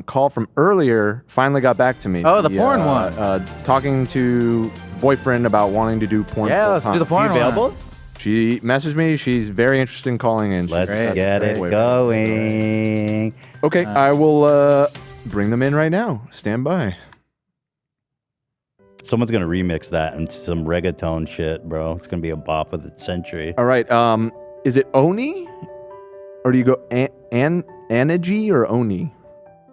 call from earlier finally got back to me. Oh, the porn one. Talking to boyfriend about wanting to do porn. Yeah, let's do the porn one. Available? She messaged me. She's very interested in calling in. Let's Great, get great. it going. Okay, I will bring them in right now. Stand by. Someone's gonna remix that into some reggaeton shit, bro. It's gonna be a bop of the century. All right. Is it Oni, or do you go Anaji or Oni?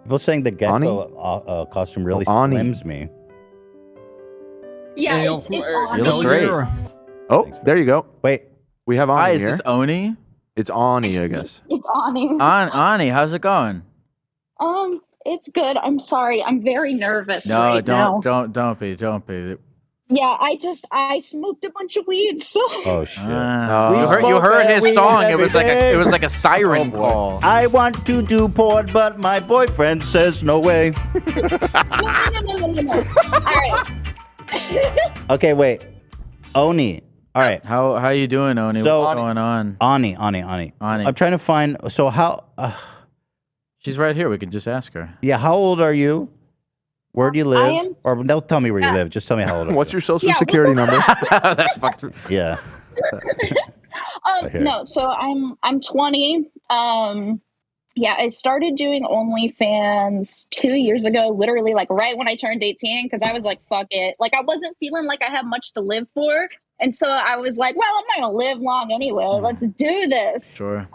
People saying the Ani? gecko costume really Ani. slims me. Yeah, Hey, it's you on. You look great. Oh, there you go. Wait, We have Hi, Ani is here. this Oni? It's Ani, I guess. It's on. Ani, how's it going? It's good. I'm sorry. I'm very nervous No, right now. don't be. Yeah, I smoked a bunch of weed, so oh shit. You We heard his weed song. It every was like day. it was like a siren boy. call. I want to do porn, but my boyfriend says no way. no. All right. Okay, wait. Oni. All right. How you doing, Oni? So- What's going on? Ani. Ani. I'm trying to find. So how? She's right here. We can just ask her. Yeah. How old are you? Where do you live? am- Or don't tell me where you live. Just tell me how old. Are What's you? your social Yeah, security number? That's fucked. Yeah. Okay. No, so I'm 20. Yeah, I started doing OnlyFans 2 years ago, literally like right when I turned 18, because I was like, fuck it. Like I wasn't feeling like I had much to live for. And so I was like, well, I'm not gonna live long anyway. Let's do this. Sure.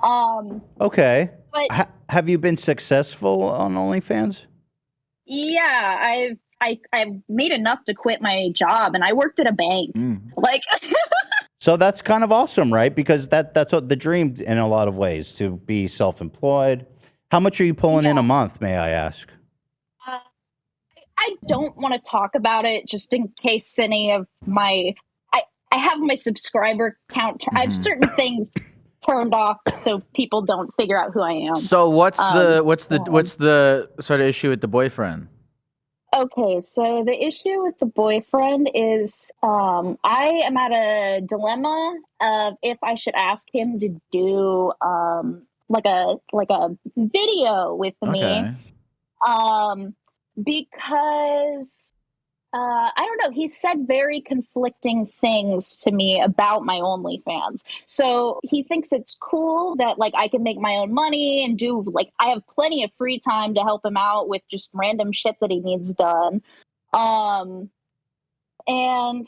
Okay. But Have you been successful on OnlyFans? yeah, I've made enough to quit my job, and I worked at a bank. Like So that's kind of awesome, right? Because that's what the dream in a lot of ways, to be self-employed. How much are you pulling in a month, may I ask? I don't want to talk about it just in case any of my I have my subscriber count. I have certain things turned off so people don't figure out who I am. So what's the sort of issue with the boyfriend? Okay, so the issue with the boyfriend is I am at a dilemma of if I should ask him to do like a video with me. Okay. Because I don't know, he said very conflicting things to me about my OnlyFans. So he thinks it's cool that like I can make my own money and do like I have plenty of free time to help him out with just random shit that he needs done. And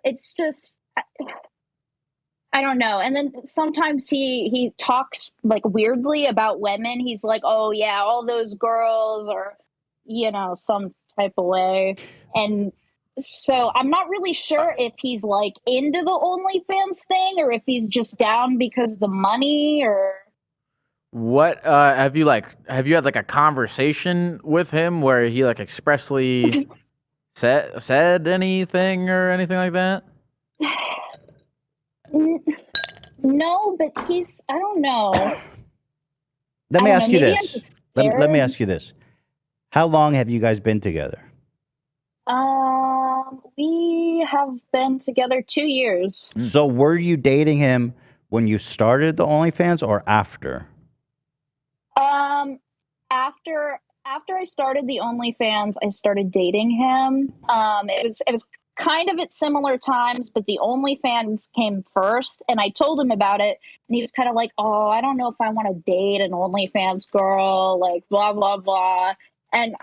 it's just I don't know. And then sometimes he talks like weirdly about women. He's like, "Oh yeah, all those girls are, you know, some type of way." And so I'm not really sure if he's like into the OnlyFans thing or if he's just down because of the money or What have you had like a conversation with him where he like expressly said anything or anything like that? No, but I don't know. Let me I don't ask know, you maybe I'm this. just Let me scared. ask you this. How long have you guys been together? We have been together 2 years. So were you dating him when you started the OnlyFans or after? After I started the OnlyFans, I started dating him. It was kind of at similar times, but the OnlyFans came first, and I told him about it, and he was kind of like, "Oh, I don't know if I want to date an OnlyFans girl," like blah blah blah. And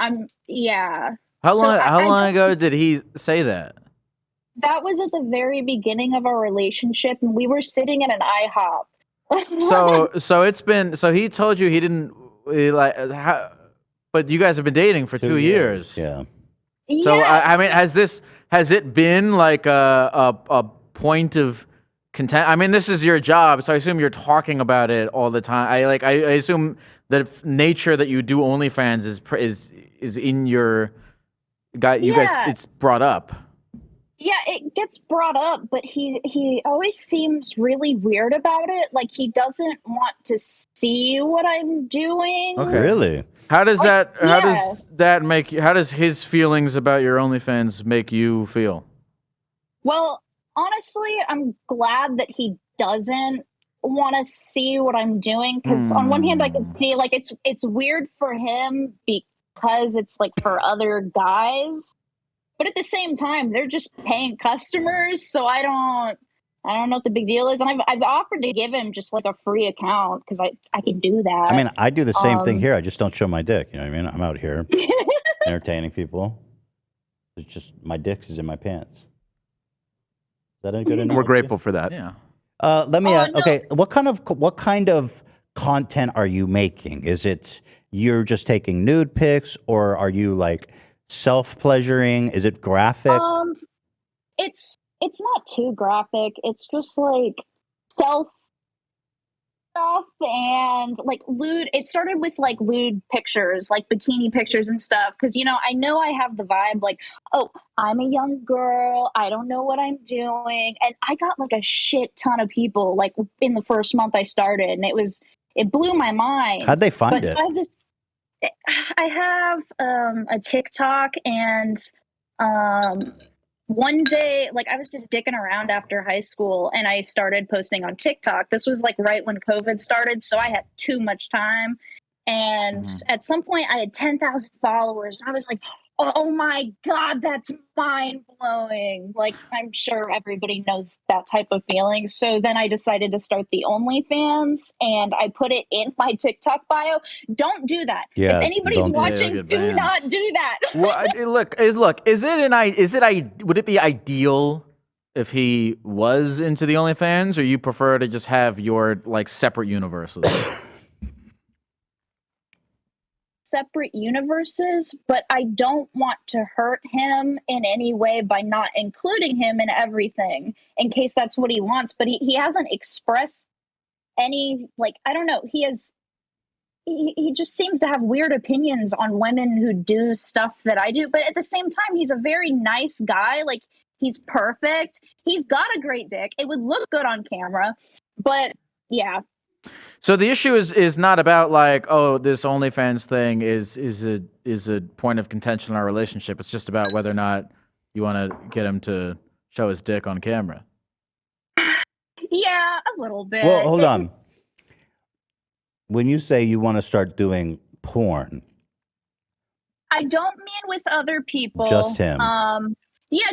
yeah. How So long ago did he say that? That was at the very beginning of our relationship, and we were sitting in an IHOP. So it's been he told you he didn't but you guys have been dating for 2 years. Yeah. So I Yes. mean, has it been like a point of content? I mean, this is your job, so I assume you're talking about it all the time. I assume the nature that you do OnlyFans is in your guy. You guys, Yeah. it's brought up. Yeah, it gets brought up, but he always seems really weird about it. Like he doesn't want to see what I'm doing. Okay. Really? How does that? How yeah. does that make you? How does his feelings about your OnlyFans make you feel? Well, honestly, I'm glad that he doesn't want to see what I'm doing, because on one hand I can Hmm. see like it's weird for him because it's like for other guys, but at the same time they're just paying customers, so I don't know what the big deal is, and I've offered to give him just like a free account because I can do I that. mean, I do the same thing Um, here. I just don't show my dick. You know what I mean? I'm out here entertaining people. It's just my dick is in my pants. Is that a good analogy? We're grateful for that. Yeah. Let me. Oh, no. Okay, what kind of content are you making? Is it you're just taking nude pics, or are you like self pleasuring? Is it graphic? It's not too graphic. It's just like self stuff and like lewd. It started with like lewd pictures, like bikini pictures and stuff. Because I know I have the vibe like, oh, I'm a young girl. I don't know what I'm doing, and I got like a shit ton of people like in the first month I started, and it blew my mind. How'd they find But it? so I have a TikTok, and one day, like I was just dicking around after high school and I started posting on TikTok. This was like right when COVID started, so I had too much time. And at some point I had 10,000 followers. And I was like, oh my God, that's mind blowing. Like, I'm sure everybody knows that type of feeling. So then I decided to start the OnlyFans, and I put it in my TikTok bio. Don't do that. Yeah, If anybody's don't- Yeah, watching, look at do Vans. not do that. Well, would it be ideal if he was into the OnlyFans, or you prefer to just have your like separate universes? Separate universes, but I don't want to hurt him in any way by not including him in everything in case that's what he wants. But he hasn't expressed any, like, I don't know. He just seems to have weird opinions on women who do stuff that I do. But at the same time, he's a very nice guy. Like, he's perfect. He's got a great dick. It would look good on camera. But yeah, So the issue is not about like, oh, this OnlyFans thing is a point of contention in our relationship. It's just about whether or not you want to get him to show his dick on camera. yeah, a little bit. Well, hold on. When you say you want to start doing porn, I don't mean with other people. Just him. Yeah,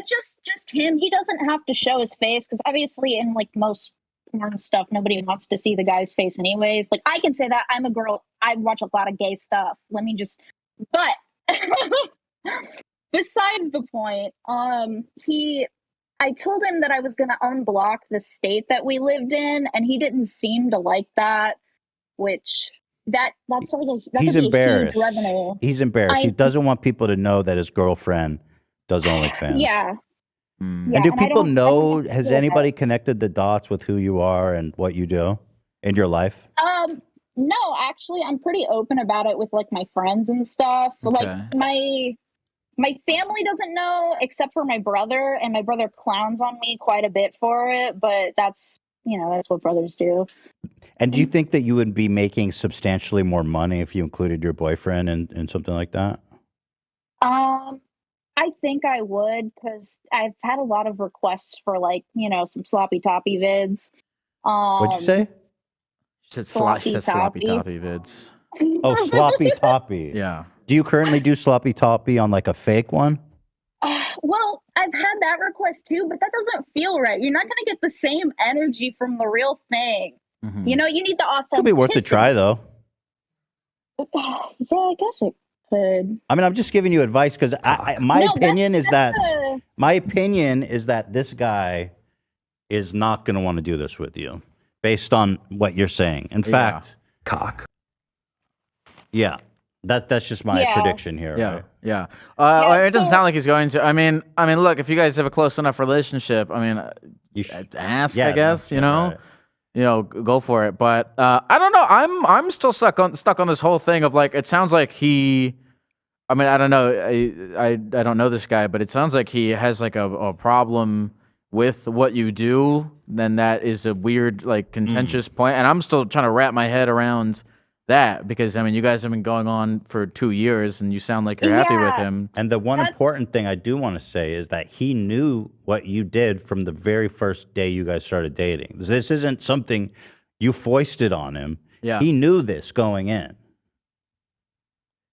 just him. He doesn't have to show his face because obviously in like most porn stuff, nobody wants to see the guy's face anyways. Like I can say that I'm a girl. I watch a lot of gay stuff. But besides the point, I told him that I was going to unblock the state that we lived in, and he didn't seem to like that. Which that's like that he's could be embarrassed. A huge revenue. He's embarrassed. He doesn't want people to know that his girlfriend does OnlyFans. Yeah. Mm. Yeah, And do and I people don't know? feel Has that. anybody connected the dots with who you are and what you do in your life? No, actually, I'm pretty open about it with like my friends and stuff. Like Okay. my family doesn't know except for my brother, and my brother clowns on me quite a bit for it, but that's what brothers do. And do you think that you would be making substantially more money if you included your boyfriend in something like that? I think I would, because I've had a lot of requests for like, some sloppy toppy vids. What'd you say? She said Sloppy sloppy toppy. toppy vids. Oh, sloppy toppy. Yeah. Do you currently do sloppy toppy on like a fake one? Well, I've had that request too, but that doesn't feel right. You're not going to get the same energy from the real thing. Mhm. You need the authenticity. Could be worth a try though. Yeah, I guess it could. I mean, I'm just giving you advice because my No, opinion is that that's my opinion is that this guy is not going to want to do this with you, based on what you're saying. In fact, Cock. yeah, that's just my Yeah. prediction here. Yeah, Right? yeah. Yeah, It doesn't so- sound like he's going to. I mean, look, if you guys have a close enough relationship, You ask, yeah, I guess, right. go for it. But I don't know. I'm still stuck on this whole thing of like, it sounds like he. I mean, I don't know. I don't know this guy, but it sounds like he has like a problem with what you do. Then that is a weird, like, contentious point, and I'm still trying to wrap my head around that because I mean, you guys have been going on for 2 years, and you sound like you're happy with Yeah. him. And the one That's- important thing I do want to say is that he knew what you did from the very first day you guys started dating. This isn't something You foisted on him. Yeah. He knew this going in.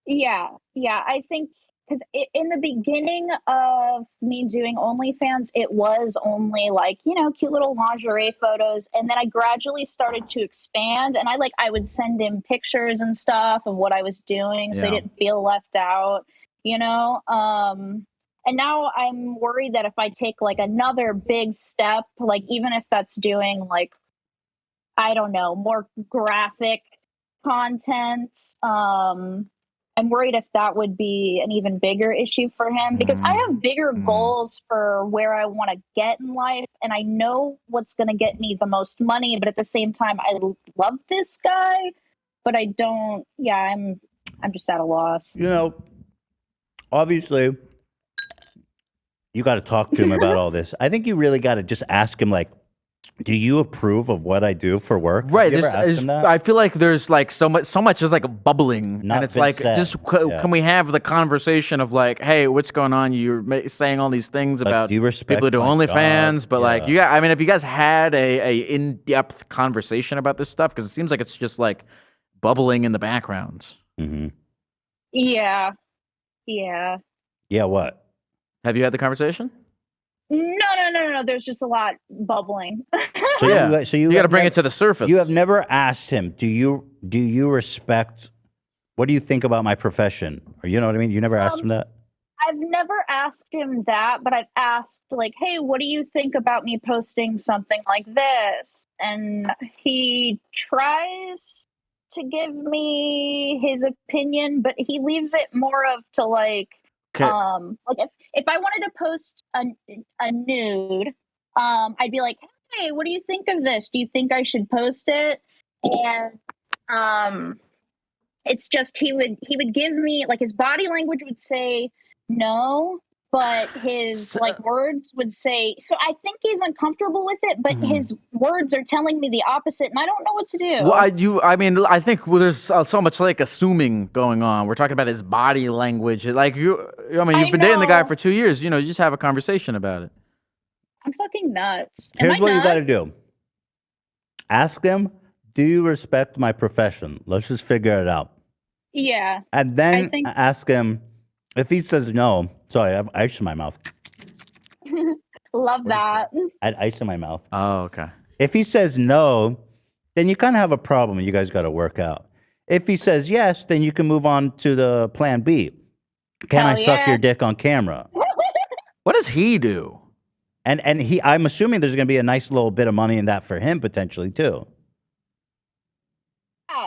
Yeah, I think because in the beginning of me doing OnlyFans, it was only like, cute little lingerie photos. And then I gradually started to expand, and I would send him pictures and stuff of what I was doing so he Yeah. didn't feel left out, and now I'm worried that if I take like another big step, like even if that's doing like, I don't know, more graphic content, I'm worried if that would be an even bigger issue for him, because I have bigger goals for where I want to get in life, and I know what's going to get me the most money, but at the same time I love this guy, but I don't. Yeah, I'm just at a loss. Obviously you got to talk to him about all this. I think you really got to just ask him, like, do you approve of what I do for work? Right. Have you ever asked him that? I feel like there's like so much is like bubbling, Not and it's been like, said. just Yeah. can we have the conversation of like, hey, what's going on? You're saying all these things Like, about do you respect people who do my OnlyFans, job? but like, Yeah. I mean, if you guys had a in-depth conversation about this stuff, because it seems like it's just like bubbling in the background. Mm-hmm. Yeah. Yeah, what? Have you had the conversation? No. There's just a lot bubbling. So Yeah. you You got to have bring nev- it to the surface. You have never asked him, do you respect, what do you think about my profession? Or you know what I mean? You never asked him that? I've never asked him that, but I've asked, like, hey, what do you think about me posting something like this? And he tries to give me his opinion, but he leaves it more of to like, Okay. like if I wanted to post a nude, I'd be like, hey, what do you think of this? Do you think I should post it? And it's just he would give me, like, his body language would say no, but his like words would say, so I think he's uncomfortable with it, but his words are telling me the opposite, and I don't know what to do. Well, I mean, I think there's so much like assuming going on. We're talking about his body language. Like I mean, you've been dating the guy know. for 2 years. You just have a conversation about it. I'm fucking nuts. Am Here's I what you nuts? got to do. Ask him, do you respect my profession? Let's just figure it out. Yeah. And then I think- ask him, if he says no, sorry, I have ice in my mouth. Love that. I had ice in my mouth. Oh, okay. If he says no, then you kind of have a problem you guys got to work out. If he says yes, then you can move on to the plan B. Can I Hell suck yeah. your dick on camera? What does he do? And I'm assuming there's going to be a nice little bit of money in that for him potentially too.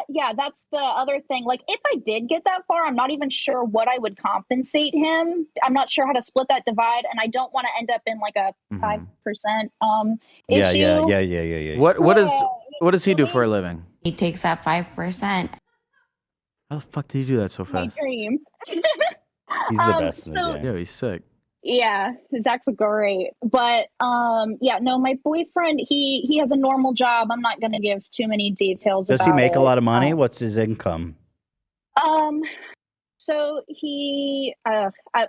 Yeah, that's the other thing. Like, if I did get that far, I'm not even sure what I would compensate him. I'm not sure how to split that divide, and I don't want to end up in like a 5% issue. Yeah. What does he do for a living? He takes that 5%. How the fuck did he do that so My fast? dream. He's the best in the so- game. Yeah, he's sick. Yeah, Zach's great. But yeah, no, my boyfriend, he has a normal job. I'm not gonna give too many details. Does about he make a it. lot of money? What's his income? So he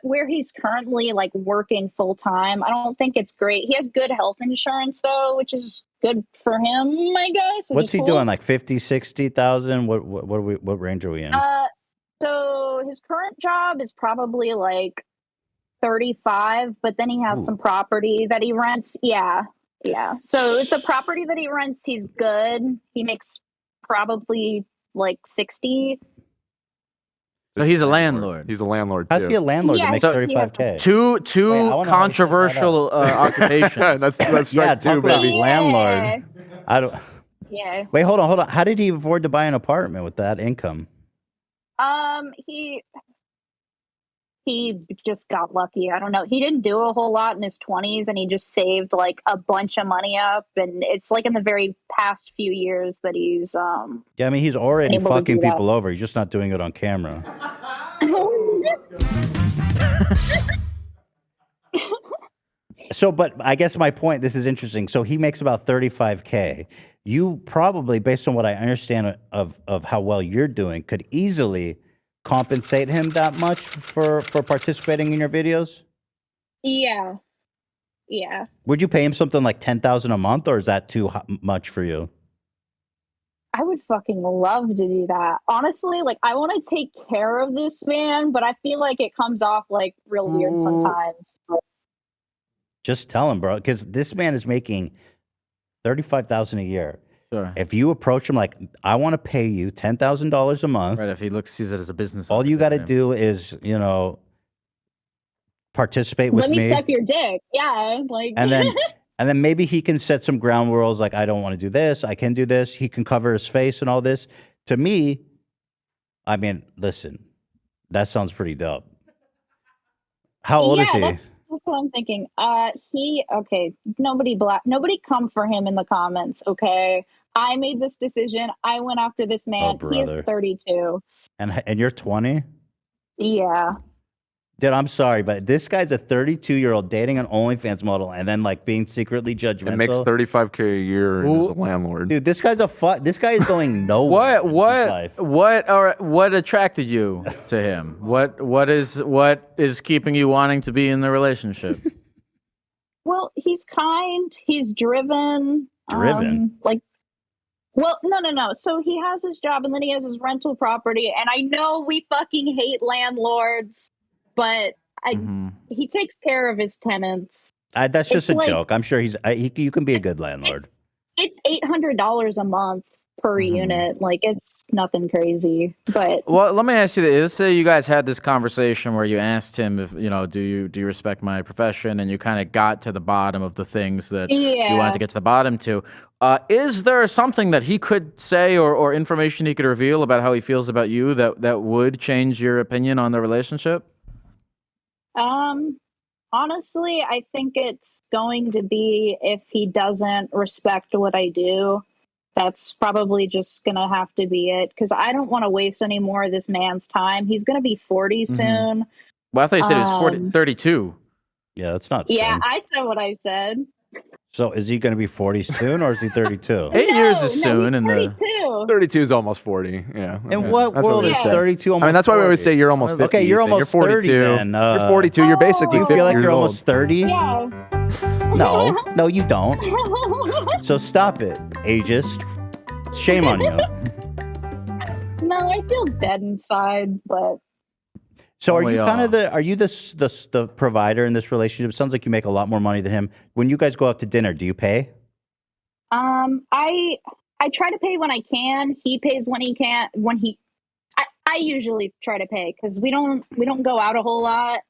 where he's currently like working full time, I don't think it's great. He has good health insurance though, which is good for him, I guess. What's he doing? Like 50, 60,000? What range are we in? So his current job is probably like 35, but then he has Ooh. some property that he rents. Yeah. So it's a property that he rents. He's good. He makes probably like 60. So he's a landlord. He's a landlord How's too. he a landlord Yeah, that makes so- 35K? Two Wait, I wanna know how to set that controversial occupations. that's Yeah, right too, talk about baby. landlord. I don't. Yeah. Wait, hold on. How did he afford to buy an apartment with that income? He just got lucky. I don't know. He didn't do a whole lot in his 20s, and he just saved like a bunch of money up. And it's like in the very past few years that he's Yeah, I mean, he's already Able to fucking do that. people over. He's just not doing it on camera. So, but I guess my point, this is interesting. So he makes about 35K. You probably, based on what I understand of how well you're doing, could easily compensate him that much for participating in your videos? Yeah. Would you pay him something like 10,000 a month, or is that too much for you? I would fucking love to do that. Honestly, like I want to take care of this man, but I feel like it comes off like real weird sometimes. Just tell him, bro, because this man is making $35,000 a year. Sure. If you approach him like, I want to pay you $10,000 a month, Right. If he sees it as a business, all you got to opportunity. do is, you know, participate with Let me suck your dick. Yeah, like and then maybe he can set some ground rules like, I don't want to do this, I can do this. He can cover his face and all this. To me, I mean, listen, that sounds pretty dope. How old is he? That's what I'm thinking. Nobody come for him in the comments, okay? I made this decision. I went after this man. He is brother. 32. And you're 20? Yeah. Dude, I'm sorry, but this guy's a 32-year-old dating an OnlyFans model and then like being secretly judgmental. And makes $35K a year and is a landlord. Dude, this guy is going nowhere. What attracted you to him? What is keeping you wanting to be in the relationship? Well, he's kind. He's driven. Driven? No. So he has his job and then he has his rental property. And I know we fucking hate landlords, but he takes care of his tenants. That's just It's a joke. I'm sure you can be a good landlord. It's $800 a month per unit. Like it's nothing crazy. But well, let me ask you this. Let's say you guys had this conversation where you asked him if, you know, do you respect my profession, and you kind of got to the bottom of the things that you wanted to get to the bottom to. Is there something that he could say or information he could reveal about how he feels about you that would change your opinion on the relationship? Honestly, I think it's going to be if he doesn't respect what I do. That's probably just going to have to be it, because I don't want to waste any more of this man's time. He's going to be 40 soon. Well, I thought you said he was 32. Yeah, that's not Yeah, soon. I said what I said. So is he going to be 40 soon or is he 32? 8 years is soon. He's 32. 32 is almost 40. Yeah. In what world is 32 almost I mean, that's why we always 40? say you're almost 50. Okay, you're almost 30 42. then. You're 42. You're basically Do you 50 feel like years you're old. almost 30? Yeah. No, you don't. So stop it, ageist. Shame on you. No, I feel dead inside, but So are you kind of the provider in this relationship? It sounds like you make a lot more money than him. When you guys go out to dinner, do you pay? I try to pay when I can. He pays when he can. I usually try to pay because we don't go out a whole lot,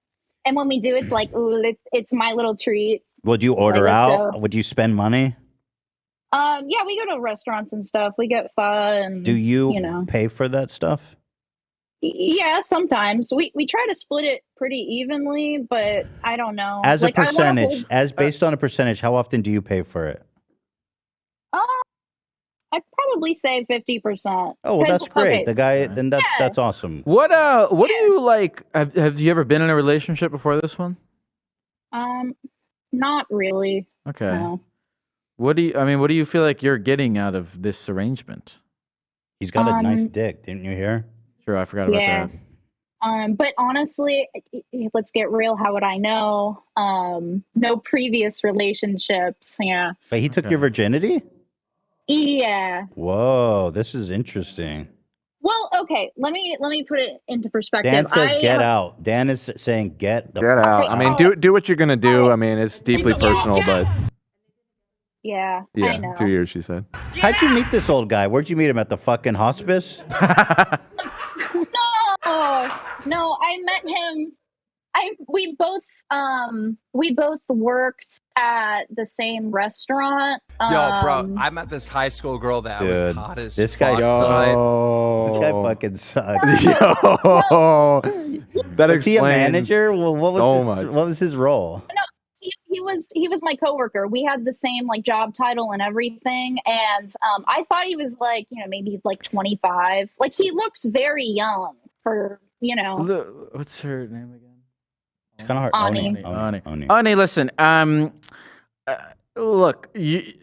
and when we do, it's like, ooh, it's my little treat. Would you order Like, let's out? go. Would you spend money? Yeah, we go to restaurants and stuff. We get fun. Do you, you know? pay for that stuff? Yeah, sometimes we try to split it pretty evenly, but I don't know. As Like, a I wanna percentage, hold- as based on a percentage, how often do you pay for it? I'd probably say 50%. Oh, well, that's great. The guy, then Yeah. that's awesome. What do you like? Have you ever been in a relationship before this one? Not really. Okay. No. What do you feel like you're getting out of this arrangement? He's got a nice dick, didn't you hear? Sure, I forgot about Yeah. that. But honestly, let's get real. How would I know? No previous relationships. Yeah. But he took your virginity? Yeah. Whoa, this is interesting. Well, okay. Let me put it into perspective. Dan says get out. Dan is saying get the Get out. I mean, do what you're gonna do. I mean, it's deeply personal, but Yeah, I yeah, know. 2 years, she said. How'd you meet this old guy? Where'd you meet him, at the fucking hospice? No, I met him. We both worked at the same restaurant. Yo, bro, I met this high school girl that was Dude, hot as this guy, fuck tonight. this guy Yo, fucking sucks. yo, that Was he a explains manager? Well, what was his role? He was my coworker. We had the same like job title and everything. And I thought he was like, maybe like 25. Like he looks very young for, What's her name again? It's kind of hard. Ani. Oni. Ani, listen. Look, I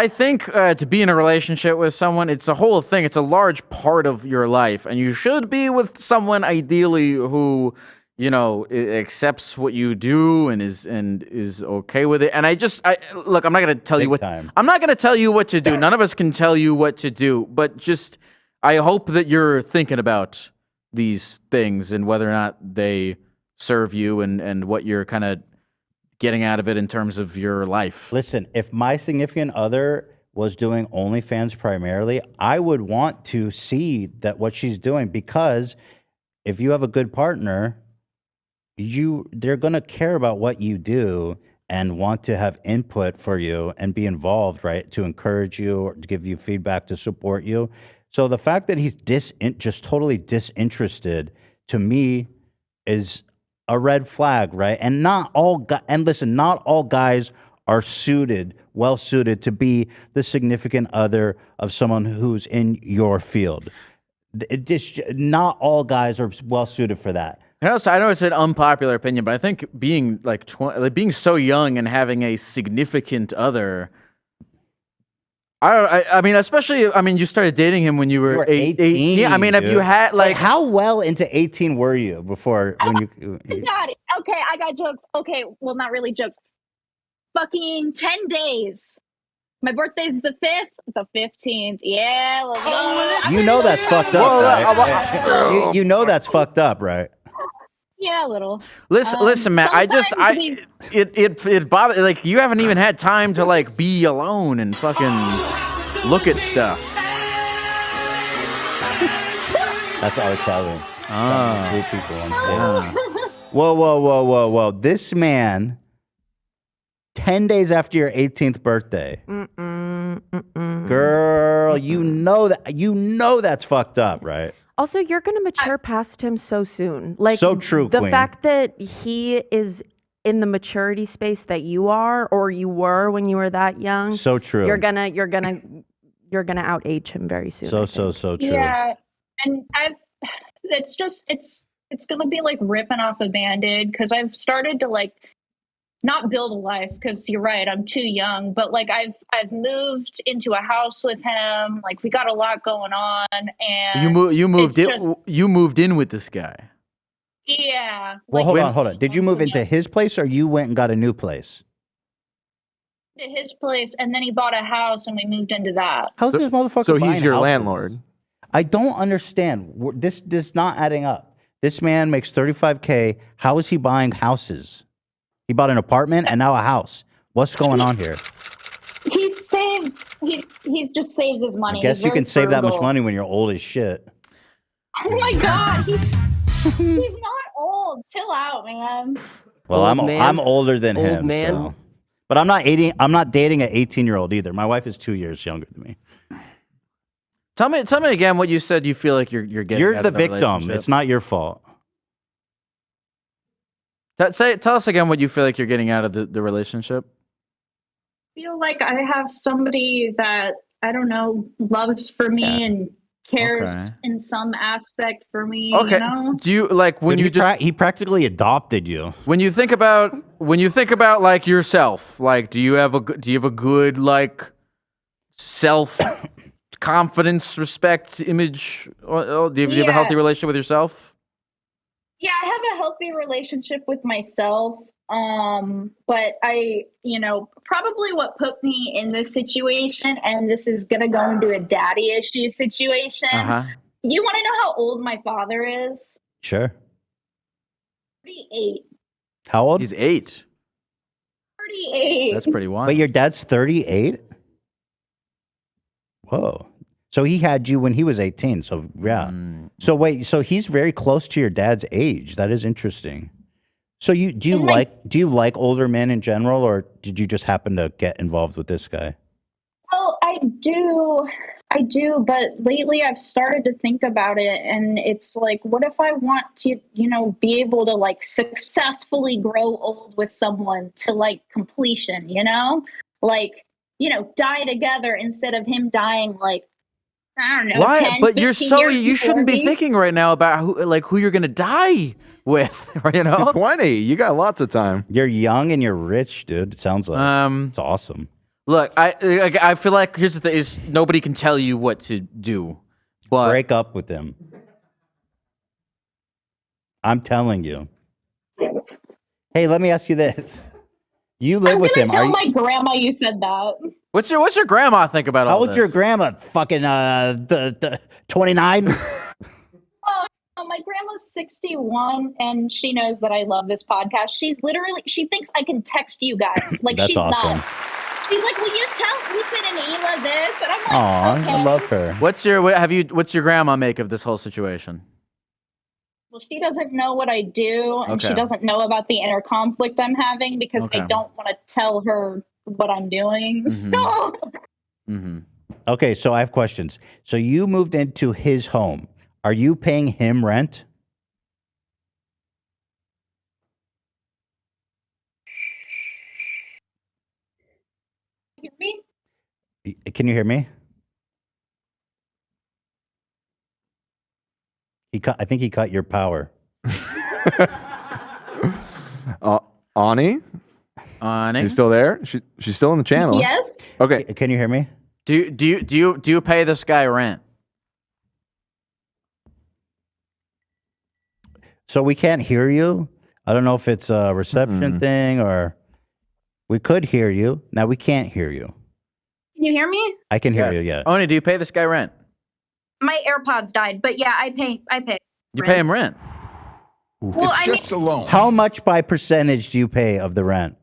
think to be in a relationship with someone, it's a whole thing. It's a large part of your life, and you should be with someone ideally who, accepts what you do and is okay with it. And look, I'm not gonna tell you Big what time. I'm not gonna tell you what to do. None of us can tell you what to do, but just I hope that you're thinking about these things and whether or not they serve you and what you're kind of getting out of it in terms of your life. Listen, if my significant other was doing OnlyFans primarily, I would want to see that what she's doing, because if you have a good partner, they're going to care about what you do and want to have input for you and be involved, right? To encourage you or to give you feedback, to support you. So the fact that he's just totally disinterested, to me, is a red flag, right? And not all guys are well suited to be the significant other of someone who's in your field. Not all guys are well suited for that. I know it's an unpopular opinion, but I think being being so young and having a significant other. I mean, especially, you started dating him when you were 18. Yeah, I mean, dude. if you had how well into 18 were you before when you? Got it. Okay, I got jokes. Okay, well, not really jokes. Fucking 10 days. My birthday's the 5th, the 15th. Yeah, let's go. You know that's fucked up, right? You know that's fucked up, right? Yeah, a little. Listen, Matt. It bothers. Like, you haven't even had time to be alone and fucking look at stuff. That's R. Kelly. Ah. People on stage. Whoa. This man, 10 days after your 18th birthday. Girl, you know that's fucked up, right? Also, you're going to mature past him so soon. So true, the Queen. fact that he is in the maturity space that you are, or you were when you were that young. So true. You're gonna outage him very soon. So true. Yeah, and it's gonna be like ripping off a Band-Aid, because I've started to not build a life, because you're right, I'm too young, but I've moved into a house with him. We got a lot going on, and you moved in with this guy. Yeah. Well, hold on. Did you move into his place, or you went and got a new place? To his place, and then he bought a house, and we moved into that. How's this motherfucker? So buying he's your houses? landlord. I don't understand. This is not adding up. This man makes $35K. How is he buying houses? He bought an apartment and now a house. What's going on here? He saves. He's just saves his money. I guess He's you very can save that much frugal. money when you're old as shit. Oh my god, he's not old. Chill out, man. Well, I'm older than Old him, man. so. But I'm not dating an 18-year-old either. My wife is 2 years younger than me. Tell me again what you said. You feel like you're getting. You're out the of the victim. relationship. It's not your fault. Tell us again what you feel like you're getting out of the relationship. I feel like I have somebody that, I don't know, loves for me and cares in some aspect for me. Okay. You know? Do you when Dude, he practically adopted you. when you think about yourself, do you have a good self confidence, respect, image? Or do you have a healthy relationship with yourself? Yeah, I have a healthy relationship with myself. But probably what put me in this situation, and this is going to go into a daddy issue situation. Uh-huh. You want to know how old my father is? Sure. 38. How old? He's 8. 38. That's pretty wild. But your dad's 38? Whoa. So he had you when he was 18. So yeah. So wait, so he's very close to your dad's age. That is interesting. So do you like older men in general, or did you just happen to get involved with this guy? Well, I do, but lately I've started to think about it, and it's what if I want to, be able to successfully grow old with someone to completion, die together instead of him dying I don't know. Why? 10, But you're 15 years you shouldn't be before me. thinking right now about who you're gonna die with. You're 20. You got lots of time. You're young and you're rich, dude. It sounds like it's awesome. Look, I feel like here's the thing: is nobody can tell you what to do. But break up with him. I'm telling you. Hey, let me ask you this. You live I'm with gonna him. tell my grandma you said that. What's your grandma think about all How this? old's your grandma? Fucking the 29? Oh, my grandma's 61, and she knows that I love this podcast. She thinks I can text you guys. Like, That's she's awesome. not. She's like, will you tell Ethan and Ela this? And I'm like, Aw, okay. I love her. What's your grandma make of this whole situation? Well, she doesn't know what I do, and she Okay. doesn't know about the inner conflict I'm having because I Okay. don't want to tell her what I'm doing. So, Mm-hmm. Okay, so I have questions. So you moved into his home. Are you paying him rent? you hear me? Can you hear me? I think he cut your power. Ani? Ani? You still there? She's still in the channel. Yes. Okay. Can you hear me? Do you pay this guy rent? So we can't hear you. I don't know if it's a reception thing or we could hear you. Now we can't hear you. Can you hear me? I can hear you, yeah. Oni, do you pay this guy rent? My AirPods died, but yeah, I pay. You pay him rent. Well, I mean, a loan. How much by percentage do you pay of the rent?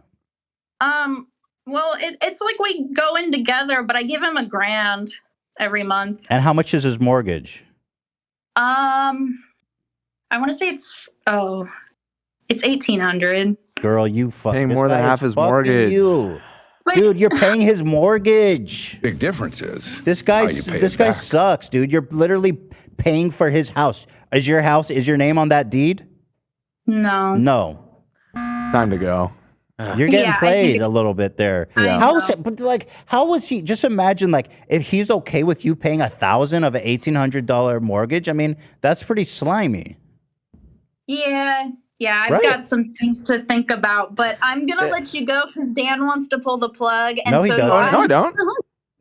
well, it's like we go in together, but I give him $1,000 every month. And how much is his mortgage? I want to say it's 1,800. Girl, you Paying more than half his mortgage. You. But- Dude, you're paying his mortgage. Big difference is This guy, how you pay this it guy back. sucks, dude. You're literally paying for his house. Is your name on that deed? No. No. Time to go. You're getting Yeah, I think played it's- a little bit there. I How is know. it? But like, how was he? Just imagine, like, if he's okay with you paying $1,000 of an $1,800 mortgage. I mean, that's pretty slimy. Yeah, I've Right. got some things to think about, but I'm gonna let you go because Dan wants to pull the plug, and No, he so doesn't. do No, I don't.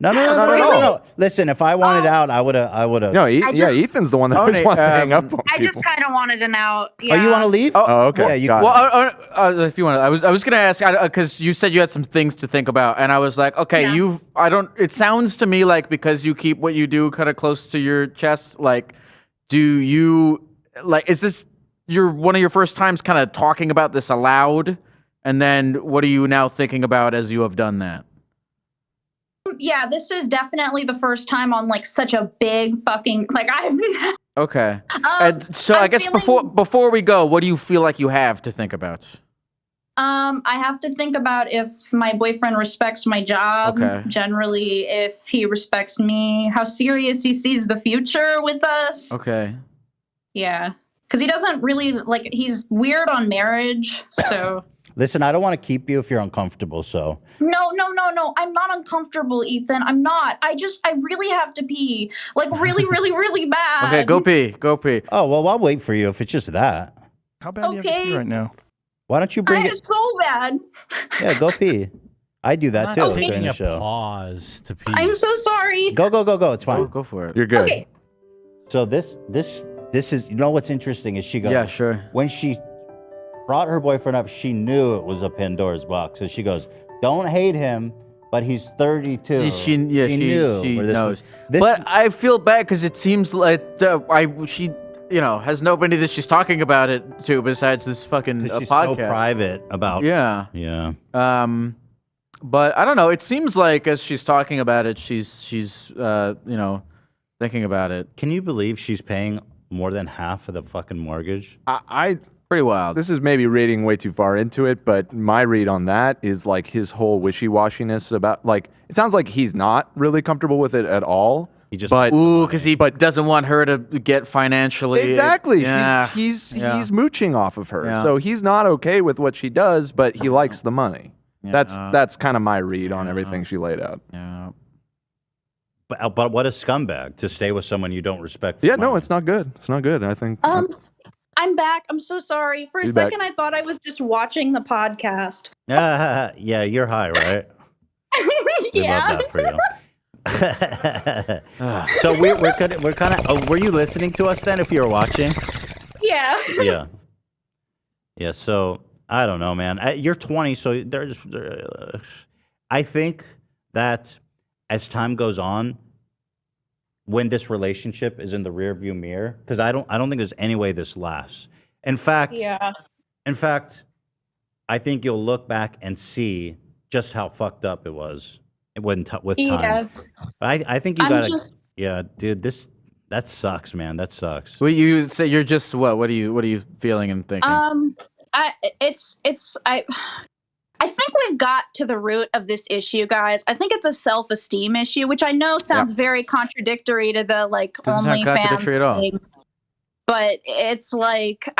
No. Not at all. Listen, if I wanted out, I would have. No, I just- Ethan's the one that always Oni, wants to hang up on I people. just kind of wanted an out. Oh, you want to leave? Oh, okay. Yeah, you got got it. Well, if you want, I was gonna ask because you said you had some things to think about, and I was like, okay, Yeah. It sounds to me like because you keep what you do kind of close to your chest. Like, do you is this one of your first times kind of talking about this aloud, and then what are you now thinking about as you have done that? Yeah, this is definitely the first time on like such a big fucking I've. Okay, and so I I'm guess feeling- before we go, what do you feel like you have to think about? I have to think about if my boyfriend respects my job. Okay. Generally, if he respects me, how serious he sees the future with us. Okay. Yeah, because he doesn't really he's weird on marriage. So Listen, I don't want to keep you if you're uncomfortable. So no. I'm not uncomfortable, Ethan. I'm not. I really have to pee. Really, really, really bad. Okay, go pee. oh well, I'll wait for you if it's just that. How bad do you have to Okay. pee right now? Why don't you bring It's it? so bad. Yeah, go pee. I do that too Okay. during the show. Pause to pee. I'm so sorry. Go. It's fine. Go for it. You're good. Okay. So this is, you know what's interesting is she goes, Yeah, sure. when she brought her boyfriend up, she knew it was a Pandora's box. So she goes, don't hate him, but he's 32. She knew she where this knows. was- this- But I feel bad because it seems like she has nobody that she's talking about it to besides this fucking 'cause she's podcast. so private about. Yeah. Yeah. But I don't know. It seems like as she's talking about it, she's thinking about it. Can you believe she's paying more than half of the fucking mortgage? I Pretty wild. this is maybe reading way too far into it, but my read on that is like his whole wishy-washiness about it sounds like he's not really comfortable with it at all. He just But Ooh, because he doesn't want her to get financially. exactly, Yeah. he's Yeah. mooching off of her, Yeah. so he's not okay with what she does, but he likes the money. Yeah. That's kind of my read on everything she laid out. Yeah. But what a scumbag to stay with someone you don't respect. for Yeah, no, money. it's not good. It's not good. I think. I'm back. I'm so sorry. For a He's back. second, I thought I was just watching the podcast. Yeah, you're high, right? We Yeah. love that for you. So we're kind of. Oh, were you listening to us then? If you were watching, Yeah. yeah. So I don't know, man. You're 20, so I think that as time goes on, when this relationship is in the rearview mirror, because I don't think there's any way this lasts. In fact, I think you'll look back and see just how fucked up it was with time. I think you gotta. Yeah, dude, that sucks, man. That sucks. Well, you say you're just what? What are you feeling and thinking? I think we've got to the root of this issue, guys. I think it's a self-esteem issue, which I know sounds very contradictory to the OnlyFans thing. But it's like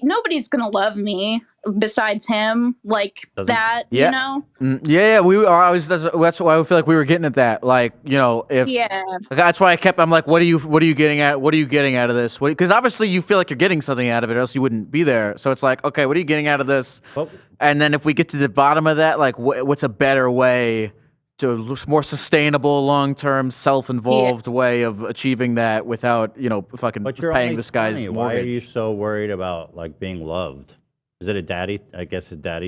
nobody's gonna love me besides him, you know. That's why I feel like we were getting at that. Like, you know, that's why I'm like, what are you getting at? What are you getting out of this? Because obviously you feel like you're getting something out of it, or else you wouldn't be there. So it's like, okay, what are you getting out of this? And then if we get to the bottom of that, like, what's a better way to more sustainable, long-term, self-involved way of achieving that without, you know, fucking paying this guy's mortgage? Why are you so worried about being loved? Is it a daddy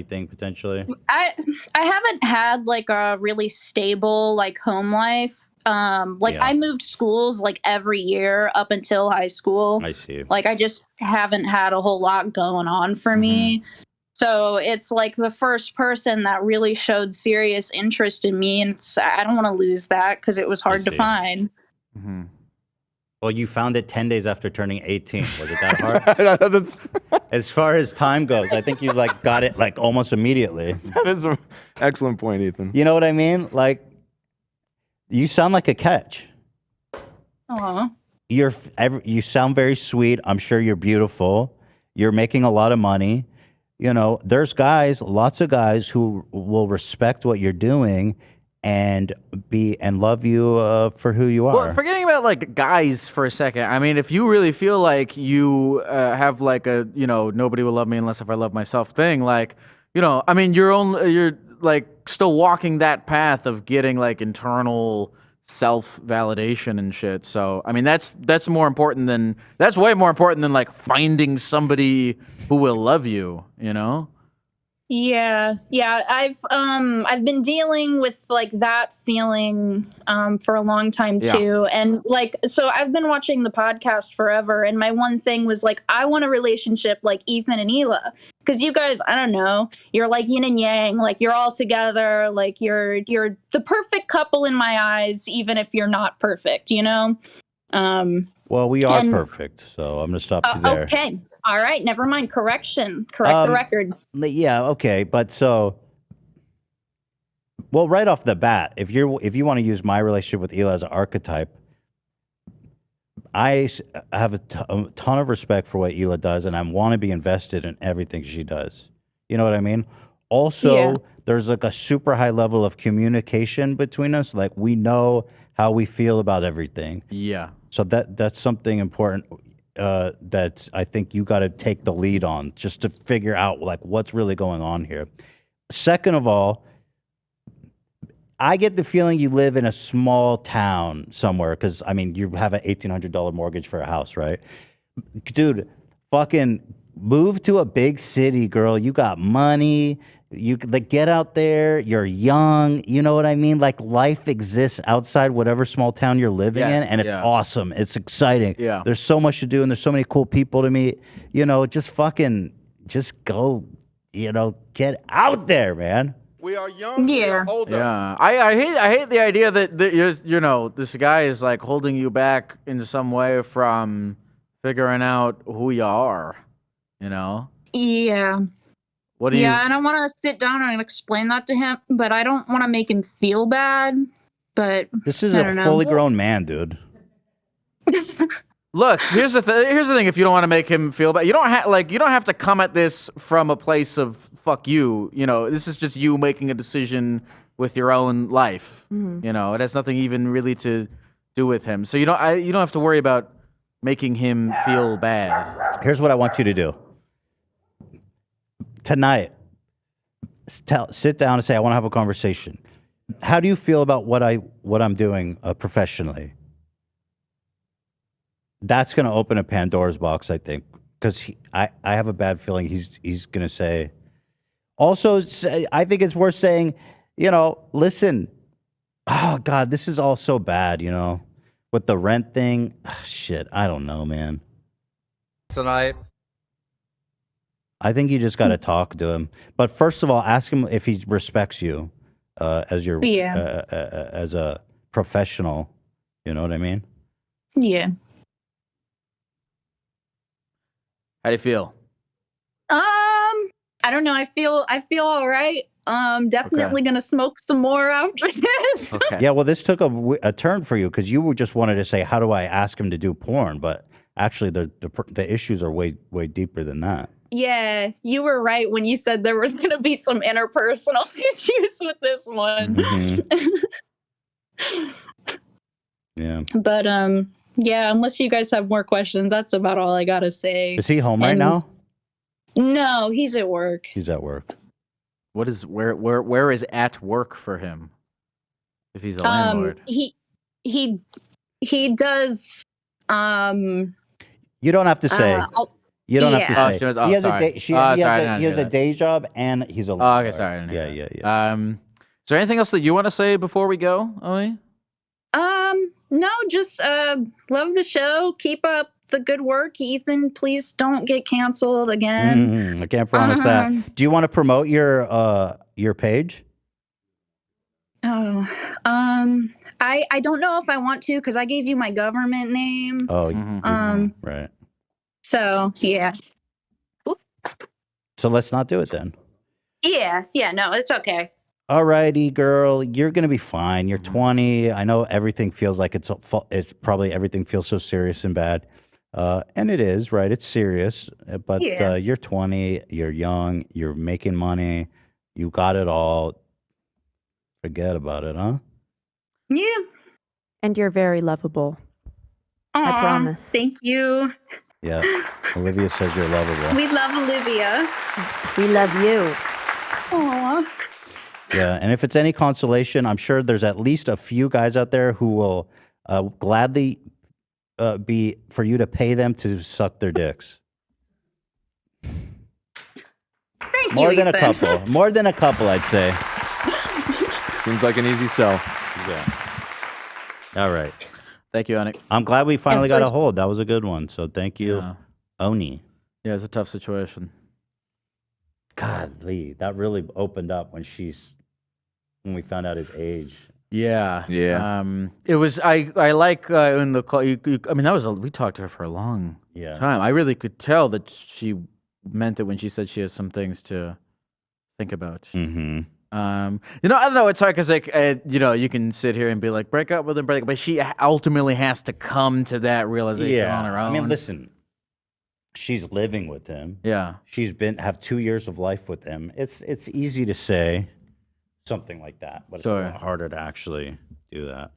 thing potentially? I haven't had a really stable home life. I moved schools every year up until high school. I see. I just haven't had a whole lot going on for me. So it's the first person that really showed serious interest in me, and I don't want to lose that because it was hard to find. Well, you found it 10 days after turning 18. Was it that hard? As far as time goes, I think you got it almost immediately. That is an excellent point, Ethan. You know what I mean? You sound like a catch. You sound very sweet. I'm sure you're beautiful. You're making a lot of money. You know, there's lots of guys who will respect what you're doing and love you for who you are. Well, forgetting about guys for a second. I mean, if you really feel like you have a, you know, nobody will love me unless if I love myself thing, you know, I mean, you're still walking that path of getting internal self-validation and shit. So, I mean, that's way more important than finding somebody who will love you, you know? Yeah. I've been dealing with that feeling for a long time too. And so I've been watching the podcast forever, and my one thing was I want a relationship like Ethan and Hila. Because you guys, I don't know, you're yin and yang, you're all together, you're the perfect couple in my eyes, even if you're not perfect, you know? Well, we are perfect, so I'm going to stop you there. Okay. All right. Never mind. Correct the record. Yeah. Okay. But right off the bat, if you want to use my relationship with Hila as an archetype, I have a ton of respect for what Hila does, and I want to be invested in everything she does. You know what I mean? Also, there's a super high level of communication between us. We know how we feel about everything. Yeah. So that's something important that I think you got to take the lead on, just to figure out what's really going on here. Second of all, I get the feeling you live in a small town somewhere, because I mean you have an $1,800 mortgage for a house, right? Dude, fucking move to a big city, girl. You got money. You get out there. You're young. You know what I mean? Life exists outside whatever small town you're living in, and it's awesome. It's exciting. Yeah. There's so much to do, and there's so many cool people to meet. You know, just go. You know, get out there, man. We are young. We are older. Yeah. I hate the idea that you know, this guy is holding you back in some way from figuring out who you are. You know. Yeah. And I want to sit down and explain that to him, but I don't want to make him feel bad. But this is a fully grown man, dude. Look, here's the thing. If you don't want to make him feel bad, you don't have to come at this from a place of fuck you. You know, this is just you making a decision with your own life. You know, it has nothing even really to do with him. So you don't have to worry about making him feel bad. Here's what I want you to do. Tonight, sit down and say, I want to have a conversation. How do you feel about what I'm doing professionally? That's going to open a Pandora's box, I think, because I have a bad feeling he's going to say, Also, I think it's worth saying, listen. Oh God, this is all so bad. With the rent thing. Shit, I don't know, man. Tonight. I think you just got to talk to him. But first of all, ask him if he respects you as your as a professional. You know what I mean? Yeah. How do you feel? I don't know. I feel all right. Definitely gonna smoke some more after this. Okay. Yeah, well, this took a turn for you because you just wanted to say, "How do I ask him to do porn?" But actually, the issues are way deeper than that. Yeah, you were right when you said there was gonna be some interpersonal issues with this one. Yeah. But yeah, unless you guys have more questions, that's about all I gotta say. Is he home right now? No, he's at work. He's at work. What is where is at work for him? If he's a landlord, he does. You don't have to say. You don't have to say. Oh, he has sorry. a day. He has a day job and he's a. Oh, okay, sorry. I didn't hear Yeah. Is there anything else that you want to say before we go, Oli? No, just love the show. Keep up the good work, Ethan. Please don't get canceled again. I can't promise that. Do you want to promote your page? Oh, I don't know if I want to because I gave you my government name. Oh, right. So yeah. So let's not do it then. Yeah, no, it's okay. All righty, girl. You're gonna be fine. You're 20. I know everything feels like it's probably everything feels so serious and bad, and it is, right? It's serious, but you're 20. You're young. You're making money. You got it all. Forget about it, huh? Yeah. And you're very lovable. I promise. Thank you. Yeah. Olivia says you're lovable. We love Olivia. We love you. Aw. Yeah, and if it's any consolation, I'm sure there's at least a few guys out there who will gladly be for you to pay them to suck their dicks. Thank More you, than Ethan. a couple. More than a couple, I'd say. Seems like an easy sell. Yeah. All right. Thank you, Anik. I'm glad we finally got a hold. That was a good one. So thank you, Oni. Yeah, it's a tough situation. Godly, that really opened up when we found out his age. Yeah. Yeah. It was I like in the call. I mean, we talked to her for a long time. I really could tell that she meant it when she said she has some things to think about. Mm-hmm. I don't know. It's hard because you can sit here and be like, break up with him, but she ultimately has to come to that realization on her own. I mean, listen, she's living with him. Yeah. She's have 2 years of life with him. It's easy to say something like that, but it's a lot harder to actually do that.